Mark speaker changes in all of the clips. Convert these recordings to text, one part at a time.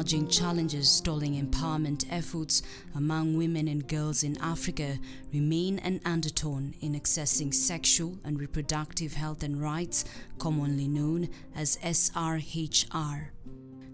Speaker 1: emerging challenges stalling empowerment efforts among women and girls in Africa remain an undertone in accessing sexual and reproductive health and rights, commonly known as SRHR.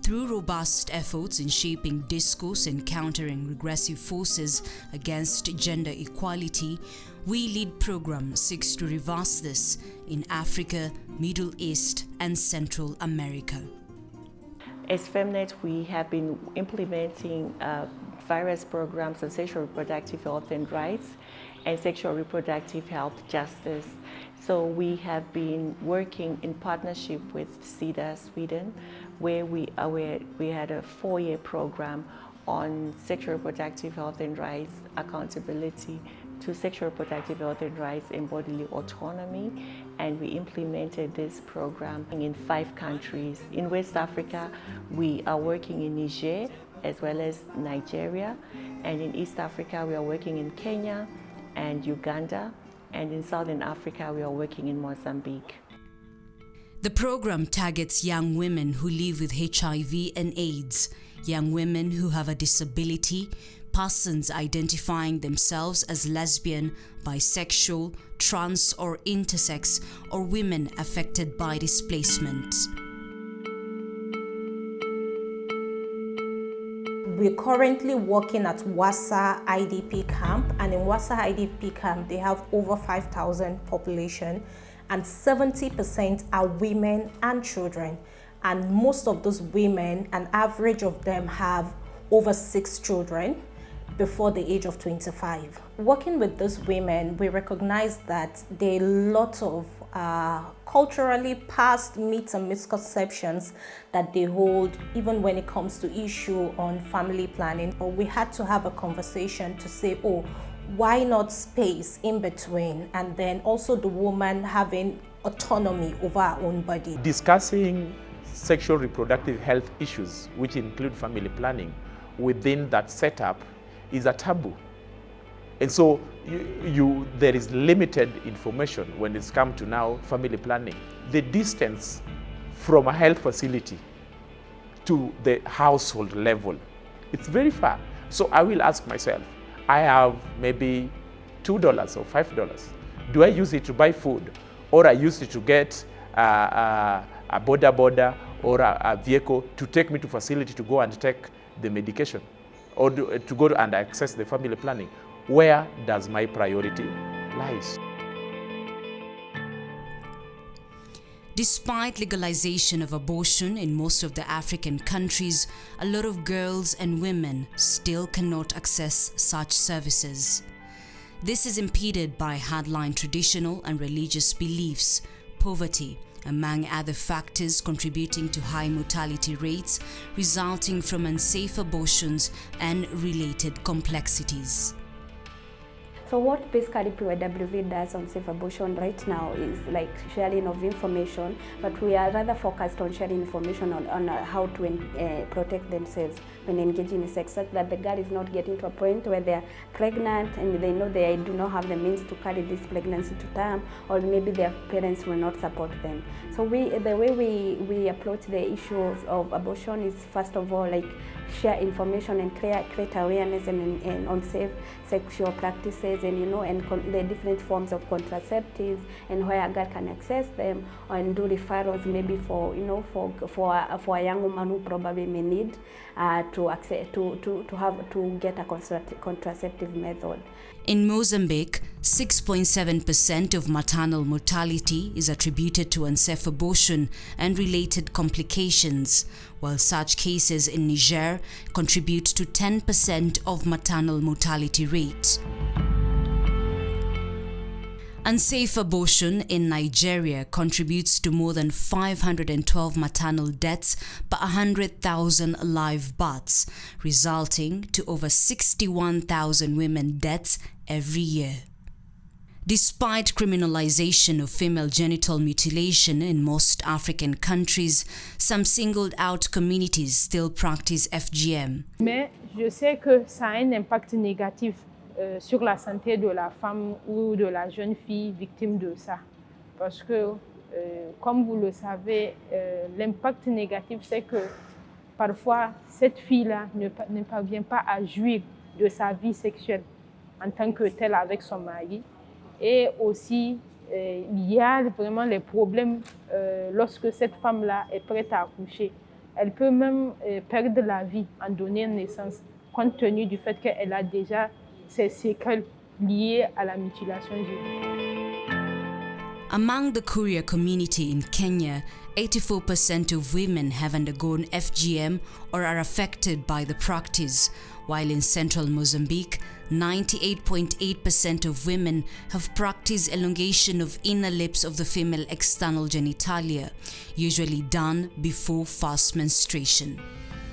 Speaker 1: Through robust efforts in shaping discourse and countering regressive forces against gender equality, We Lead program seeks to reverse this in Africa, Middle East, and Central America.
Speaker 2: As Femnet, we have been implementing various programs on sexual reproductive health and rights and sexual reproductive health justice. So we have been working in partnership with SIDA Sweden, where we had a 4-year program on sexual reproductive health and rights, accountability to sexual reproductive health and rights and bodily autonomy. And we implemented this program in 5 countries. In West Africa, we are working in Niger as well as Nigeria. And in East Africa, we are working in Kenya and Uganda. And in Southern Africa, we are working in Mozambique.
Speaker 1: The program targets young women who live with HIV and AIDS, young women who have a disability, persons identifying themselves as lesbian, bisexual, trans or intersex, or women affected by displacement.
Speaker 3: We're currently working at Wassa IDP camp, and in Wassa IDP camp, they have over 5,000 population, and 70% are women and children. And most of those women, an average of them have over 6 children before the age of 25. Working with those women, we recognize that there are a lot of culturally past myths and misconceptions that they hold, even when it comes to issue on family planning. But we had to have a conversation to say, oh, why not space in between? And then also the woman having autonomy over her own body.
Speaker 4: Discussing sexual reproductive health issues, which include family planning, within that setup is a taboo. And so there is limited information when it's come to now family planning. The distance from a health facility to the household level, it's very far. So I will ask myself, I have maybe $2 or $5. Do I use it to buy food? Or I use it to get a border or a vehicle to take me to facility to go and take the medication? Or to go and access the family planning? Where does my priority lies?
Speaker 1: Despite legalization of abortion in most of the African countries, a lot of girls and women still cannot access such services. This is impeded by hardline traditional and religious beliefs, poverty, among other factors contributing to high mortality rates resulting from unsafe abortions and related complexities.
Speaker 5: So what basically PYWV does on safe abortion right now is like sharing of information, but we are rather focused on sharing information on how to protect themselves when engaging in sex, such that the girl is not getting to a point where they're pregnant and they know they do not have the means to carry this pregnancy to term, or maybe their parents will not support them. So the way we approach the issues of abortion is, first of all, like share information and create awareness and on safe sexual practices, and the different forms of contraceptives and where a girl can access them, and do referrals maybe for a young woman who probably may need to get a contraceptive method.
Speaker 1: In Mozambique, 6.7% of maternal mortality is attributed to unsafe abortion and related complications, while such cases in Niger contribute to 10% of maternal mortality rate. Unsafe abortion in Nigeria contributes to more than 512 maternal deaths per 100,000 live births, resulting to over 61,000 women deaths every year. Despite criminalization of female genital mutilation in most African countries, some singled-out communities still practice FGM.
Speaker 6: Mais je sais que ça a un impact négatif sur la santé de la femme ou de la jeune fille victime de ça. Parce que, comme vous le savez, l'impact négatif, c'est que parfois cette fille-là ne parvient pas à jouir de sa vie sexuelle en tant que telle avec son mari. Et aussi, il y a vraiment les problèmes lorsque cette femme-là est prête à accoucher. Elle peut même perdre la vie en donnant naissance, compte tenu du fait qu'elle a déjà ces séquelles liées à la mutilation génitale.
Speaker 1: Among the queer community in Kenya, 84% of women have undergone FGM or are affected by the practice, while in central Mozambique, 98.8% of women have practiced elongation of inner lips of the female external genitalia, usually done before fast menstruation.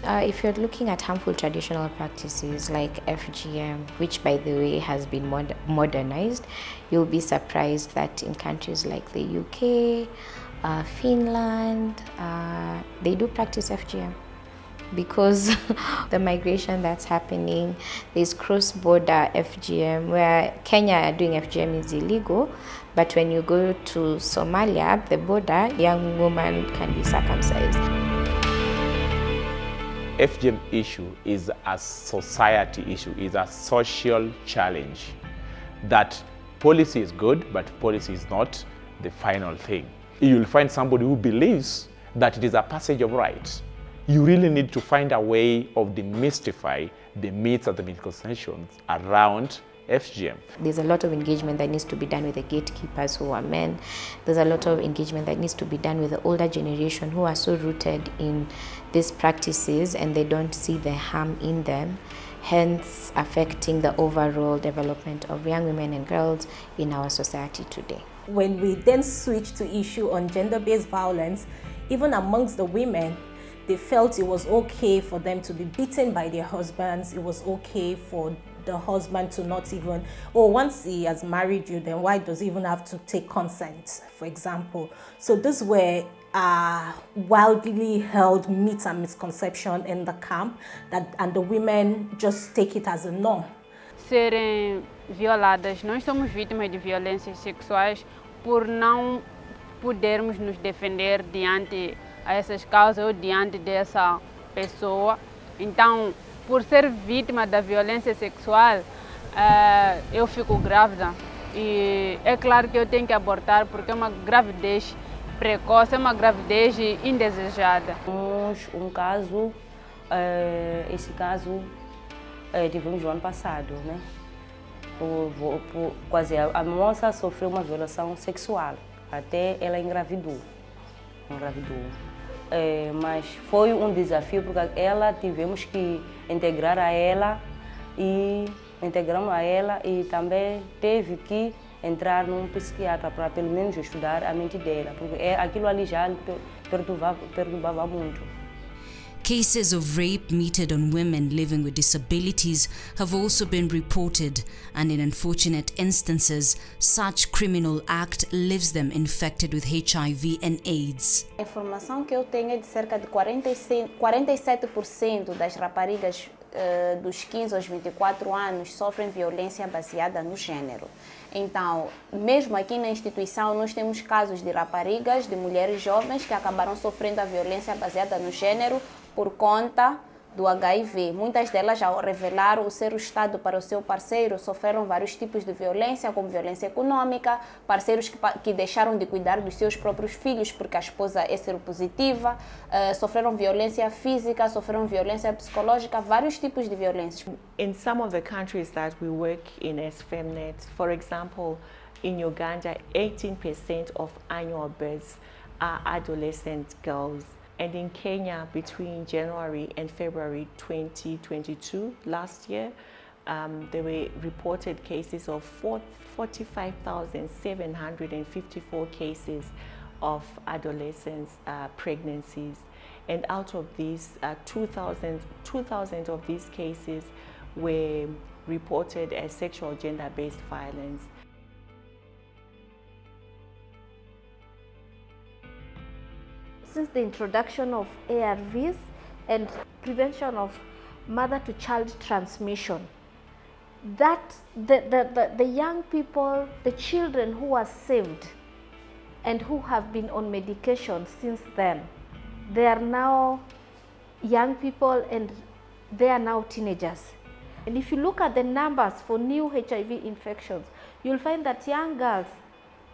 Speaker 7: If you're looking at harmful traditional practices like FGM, which by the way has been modernized, you'll be surprised that in countries like the UK, Finland, they do practice FGM. Because the migration that's happening, there's cross-border FGM, where Kenya doing FGM is illegal, but when you go to Somalia, the border, young woman can be circumcised.
Speaker 4: FGM issue is a society issue, is a social challenge. That policy is good, but policy is not the final thing. You'll find somebody who believes that it is a passage of rights. You really need to find a way of demystify the myths and the misconceptions around FGM.
Speaker 7: There's a lot of engagement that needs to be done with the gatekeepers who are men. There's a lot of engagement that needs to be done with the older generation who are so rooted in these practices and they don't see the harm in them, hence affecting the overall development of young women and girls in our society today.
Speaker 3: When we then switch to issue on gender-based violence, even amongst the women, they felt it was okay for them to be beaten by their husbands. It was okay for the husband to not even, once he has married you, then why does he even have to take consent, for example? So these were wildly held myths and misconceptions in the camp, and the women just take it as a norm.
Speaker 8: Serem violadas, nós somos vítimas de violências sexuais por não podermos nos defender diante a essas causas ou diante dessa pessoa. Então, por ser vítima da violência sexual, eu fico grávida e é claro que eu tenho que abortar porque é uma gravidez precoce, é uma gravidez indesejada.
Speaker 9: Um caso, esse caso tivemos no ano passado, né? Quase a moça sofreu uma violação sexual, até ela engravidou. Mas foi um desafio porque ela tivemos que integramos a ela e também teve que entrar num psiquiatra para pelo menos estudar a mente dela, porque aquilo ali já perturbava muito.
Speaker 1: Cases of rape meted on women living with disabilities have also been reported, and in unfortunate instances, such criminal act leaves them infected with HIV and AIDS.
Speaker 10: A informação que eu tenho é de cerca de 47% das raparigas dos 15 aos 24 anos sofrem violência baseada no gênero. Então, mesmo aqui na instituição, nós temos casos de raparigas, de mulheres jovens que acabaram sofrendo a violência baseada no gênero por conta do HIV. Muitas delas, ao revelar o ser o Estado para o seu parceiro, sofreram vários tipos de violência, como violência econômica, parceiros que deixaram de cuidar dos seus próprios filhos porque a esposa é seropositiva, sofreram violência física, sofreram violência psicológica, vários tipos de violência.
Speaker 2: In some of the countries that we work in as FemNet, for example, in Uganda, 18% of annual births are adolescent girls. And in Kenya, between January and February 2022, last year, there were reported cases of 45,754 cases of adolescent pregnancies. And out of these, 2,000 of these cases were reported as sexual gender-based violence.
Speaker 11: Since the introduction of ARVs and prevention of mother-to-child transmission, that the young people, the children who are saved and who have been on medication since then, they are now young people, and they are now teenagers. And if you look at the numbers for new HIV infections, you'll find that young girls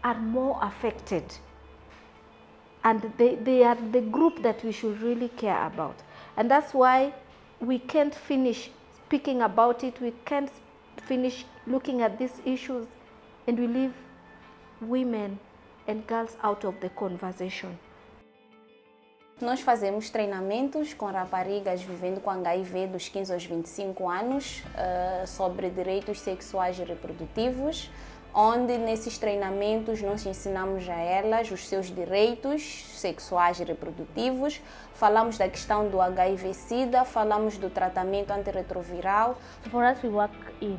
Speaker 11: are more affected. And they are the group that we should really care about. And that's why we can't finish speaking about it, we can't finish looking at these issues, and we leave women and girls out of the conversation.
Speaker 10: Nós fazemos treinamentos com raparigas vivendo com HIV dos 15 aos 25 anos sobre direitos sexuais e reprodutivos, onde nesses treinamentos nós ensinamos a elas os seus direitos sexuais e reprodutivos, falamos da questão do HIV-Sida, falamos do tratamento antirretroviral.
Speaker 12: For us, we work in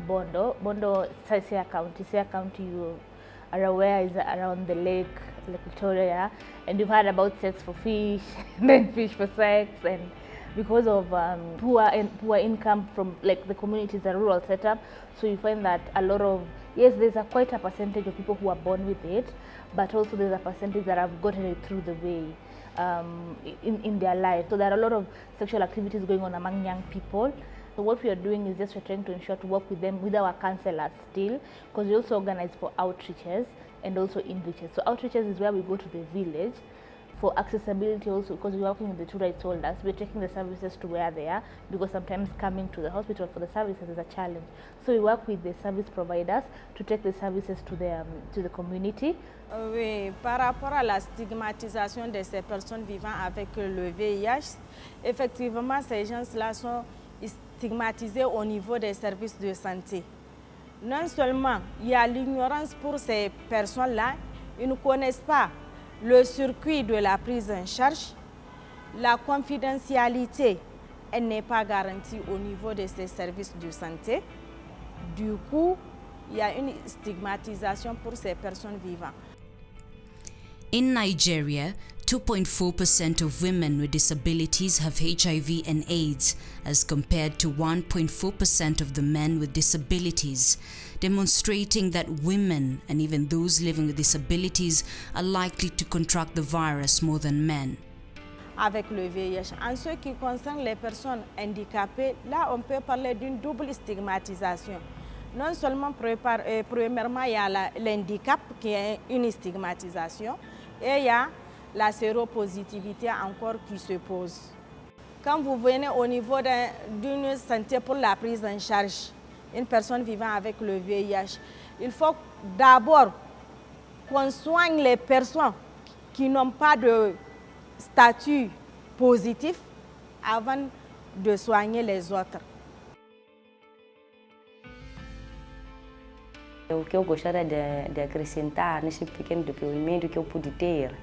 Speaker 12: Bondo. Bondo, Siaya County. Siaya County, you are aware, is around the Lake Victoria, and you've heard about sex for fish, then fish for sex, and because of poor income from like the communities, the rural setup, so you find that a lot of, yes, there's quite a percentage of people who are born with it, but also there's a percentage that have gotten it through the way in their life. So there are a lot of sexual activities going on among young people. So what we are doing is just we're trying to ensure to work with them, with our counselors still, because we also organize for outreaches and also inreaches. So outreaches is where we go to the village for accessibility also, because we're working with the two rights holders. We're taking the services to where they are, because sometimes coming to the hospital for the services is a challenge. So we work with the service providers to take the services to the community.
Speaker 13: Oui, par rapport à la stigmatisation de ces personnes vivant avec le VIH, effectivement, ces gens-là sont stigmatisés au niveau des services de santé. Non seulement il y a l'ignorance pour ces personnes-là, ils ne connaissent pas le circuit de la prise en charge, la confidentialité, elle n'est pas garantie au niveau de ces services de santé. Du coup, il y a une stigmatisation pour ces personnes vivantes.
Speaker 1: In Nigeria, 2.4% of women with disabilities have HIV and AIDS, as compared to 1.4% of the men with disabilities, demonstrating that women and even those living with disabilities are likely to contract the virus more than men.
Speaker 13: Avec le VIH, en ce qui concerne les personnes handicapées, là on peut parler d'une double stigmatisation. Non seulement, premièrement, il y a l'handicap qui est une stigmatisation, et il y a la séropositivité encore qui se pose. Quand vous venez au niveau d'une santé pour la prise en charge, une personne vivant avec le VIH, il faut d'abord qu'on soigne les personnes qui n'ont pas de statut positif avant de soigner les autres.
Speaker 9: O que eu gostaria de acrescentar nesse pequeno depoimento que eu pude ter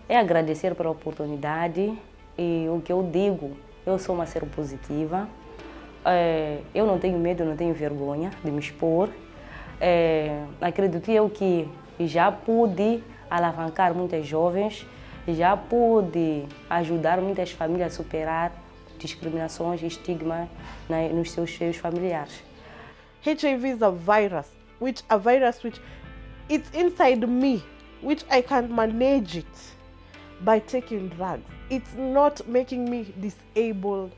Speaker 9: é agradecer pela oportunidade, e o que eu digo, eu sou uma seropositiva, eu não tenho medo, não tenho vergonha de me expor. Acredito eu que já pude alavancar muitas jovens, já pude ajudar muitas famílias a superar discriminações e estigma nos seus seios familiares.
Speaker 14: HIV is a virus which it's inside me, which I can manage it by taking drugs. It's not making me disabled.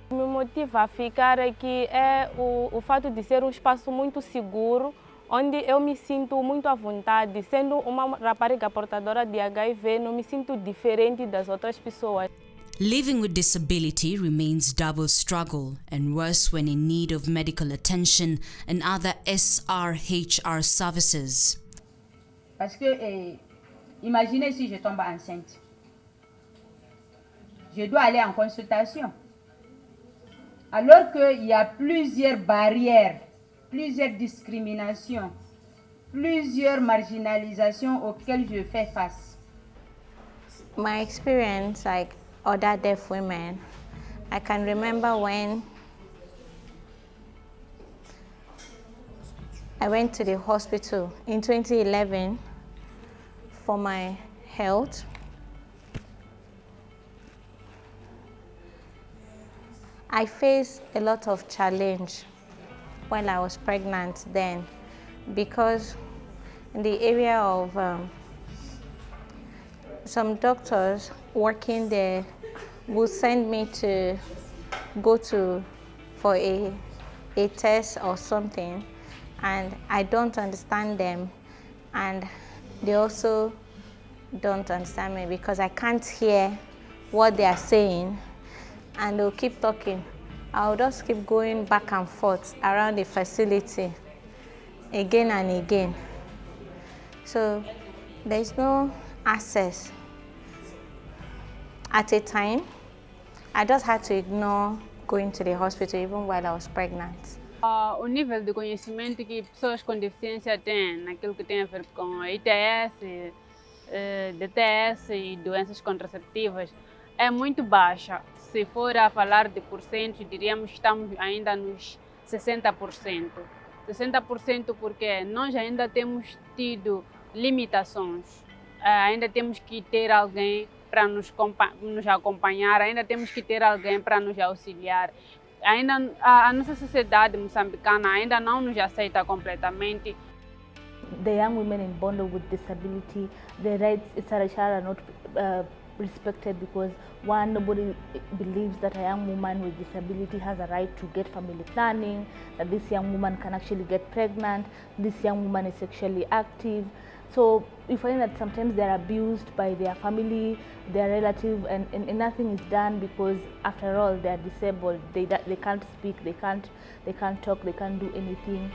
Speaker 8: O que me motiva a ficar aqui é o fato de ser um espaço muito seguro, onde eu me sinto muito à vontade. Sendo uma rapariga portadora de HIV, não me sinto diferente das outras pessoas.
Speaker 1: Living with disability remains double struggle, and worse when in need of medical attention and other SRHR services.
Speaker 15: Parce que, imaginez si je tombe enceinte. Je dois aller en consultation. Alors qu'il y a plusieurs barrières, plusieurs discriminations, plusieurs marginalisations auxquelles je fais face.
Speaker 10: My experience, like other deaf women, I can remember when I went to the hospital in 2011 for my health. I faced a lot of challenge while I was pregnant then, because in the area of some doctors working there will send me to go for a test or something, and I don't understand them, and they also don't understand me because I can't hear what they are saying, and they'll keep talking. I'll just keep going back and forth around the facility again and again. So there's no access. At a time, I just had to ignore going to the hospital even while I was pregnant.
Speaker 8: O nível de conhecimento que pessoas com deficiência têm naquilo que tem a ver com ITS, DTS e doenças contraceptivas é muito baixa. Se for a falar de porcento, diríamos que estamos ainda nos 60%. 60% porque nós ainda temos tido limitações. Ainda temos que ter alguém para nos acompanhar, ainda temos que ter alguém para nos auxiliar. Ainda a nossa sociedade moçambicana ainda não nos aceita completamente.
Speaker 12: The young women in Bondo with disability, their rights SRHR are not respected because one, nobody believes that a young woman with disability has a right to get family planning, that this young woman can actually get pregnant, this young woman is sexually active. So you find that sometimes they're abused by their family, their relative, and nothing is done because after all they're disabled. They can't speak, they can't talk, they can't do anything.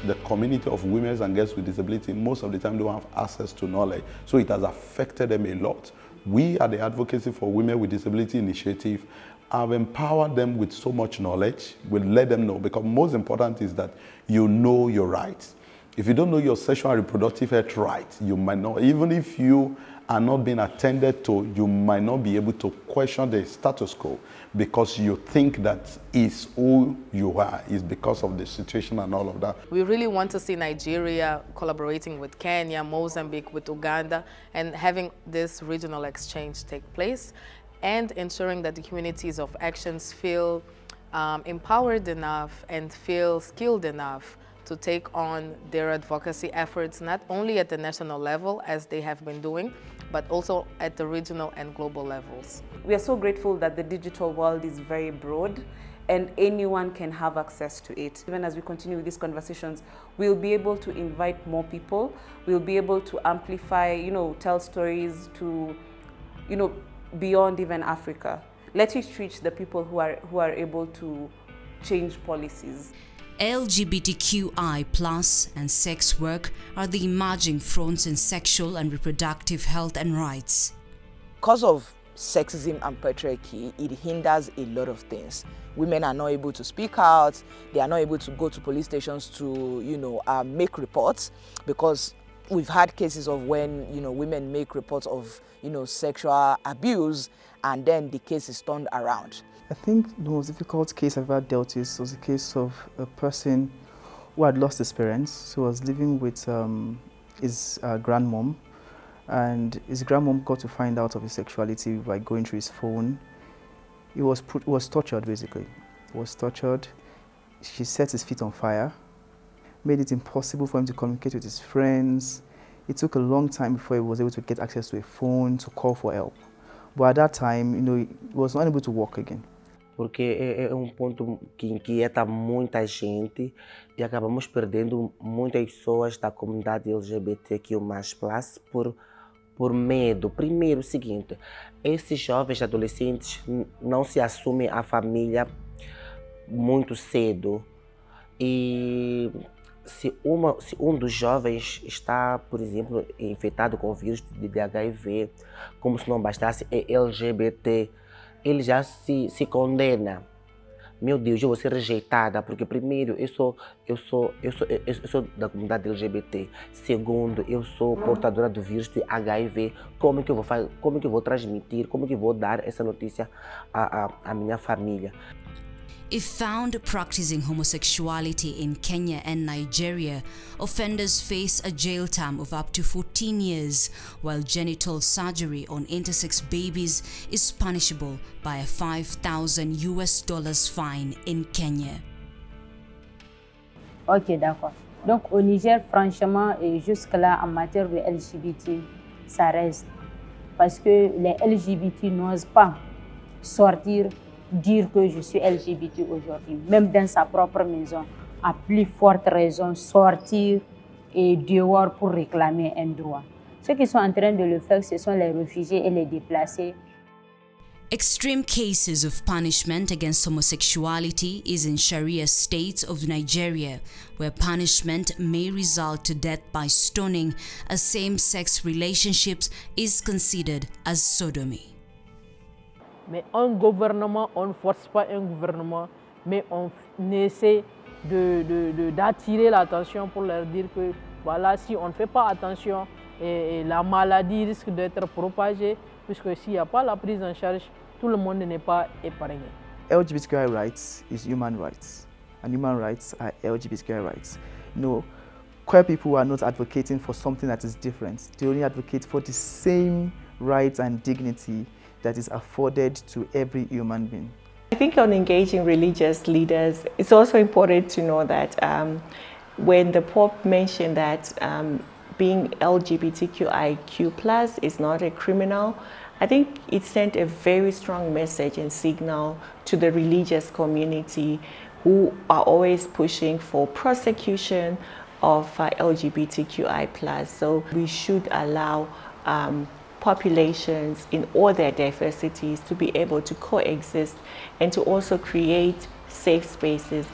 Speaker 16: The community of women and girls with disability most of the time don't have access to knowledge, so it has affected them a lot. We at the Advocacy for Women with Disability Initiative have empowered them with so much knowledge. We'll let them know, because most important is that you know your rights. If you don't know your sexual and reproductive health rights, you might not, even if you are not being attended to, you might not be able to question the status quo because you think that is who you are, is because of the situation and all of that.
Speaker 17: We really want to see Nigeria collaborating with Kenya, Mozambique, with Uganda, and having this regional exchange take place, and ensuring that the communities of actions feel empowered enough and feel skilled enough to take on their advocacy efforts, not only at the national level, as they have been doing, but also at the regional and global levels.
Speaker 18: We are so grateful that the digital world is very broad and anyone can have access to it. Even as we continue with these conversations, we'll be able to invite more people, we'll be able to amplify, tell stories to, beyond even Africa. Let it reach the people who are able to change policies.
Speaker 1: LGBTQI+ and sex work are the emerging fronts in sexual and reproductive health and rights.
Speaker 19: Because of sexism and patriarchy, it hinders a lot of things. Women are not able to speak out, they are not able to go to police stations to, make reports, because we've had cases of when, women make reports of, sexual abuse, and then the case is turned around.
Speaker 20: I think the most difficult case I've ever dealt with was a case of a person who had lost his parents. So he was living with his grandmom, and his grandmom got to find out of his sexuality by going through his phone. He was tortured, basically. He was tortured. She set his feet on fire, made it impossible for him to communicate with his friends. It took a long time before he was able to get access to a phone to call for help. But at that time, he was not able to walk again.
Speaker 21: Porque é ponto que inquieta muita gente e acabamos perdendo muitas pessoas da comunidade LGBTQ+, por medo. Primeiro, o seguinte, esses jovens adolescentes não se assumem a família muito cedo, e se um dos jovens está, por exemplo, infectado com o vírus de HIV, como se não bastasse, é LGBT, ele já se condena. Meu Deus, eu vou ser rejeitada, porque primeiro, eu sou da comunidade LGBT. Segundo, eu sou portadora do vírus de HIV. Como que eu vou transmitir, como que eu vou dar essa notícia à minha família?
Speaker 1: If found practicing homosexuality in Kenya and Nigeria, offenders face a jail term of up to 14 years, while genital surgery on intersex babies is punishable by a $5,000 fine in Kenya.
Speaker 15: Ok, d'accord. Donc au Niger, franchement, jusque-là, en matière de LGBT, ça reste. Parce que les LGBT n'osent pas sortir, dire que je suis LGBT aujourd'hui, même dans sa propre maison, à plus forte raison, sortir et dehors pour réclamer un droit. Ceux qui sont en train de le faire, ce sont les réfugiés et les déplacés.
Speaker 1: Extreme cases of punishment against homosexuality is in Sharia states of Nigeria, where punishment may result to death by stoning as same-sex relationships is considered as sodomy.
Speaker 5: Mais un gouvernement, on ne force pas un gouvernement, mais on essaie d'attirer l'attention pour leur dire que voilà, si on ne fait pas attention, et la maladie risque d'être propagée, puisque s'il n'y a pas la prise en charge, tout le monde n'est pas épargné.
Speaker 20: LGBTQI rights is human rights, and human rights are LGBTQI rights. No, queer people are not advocating for something that is different. They only advocate for the same rights and dignity that is afforded to every human being.
Speaker 2: I think on engaging religious leaders, it's also important to know that when the Pope mentioned that being LGBTQIQ+ is not a criminal, I think it sent a very strong message and signal to the religious community who are always pushing for prosecution of LGBTQI+. So we should allow populations in all their diversities to be able to coexist and to also create safe spaces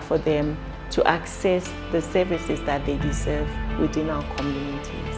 Speaker 2: for them to access the services that they deserve within our communities.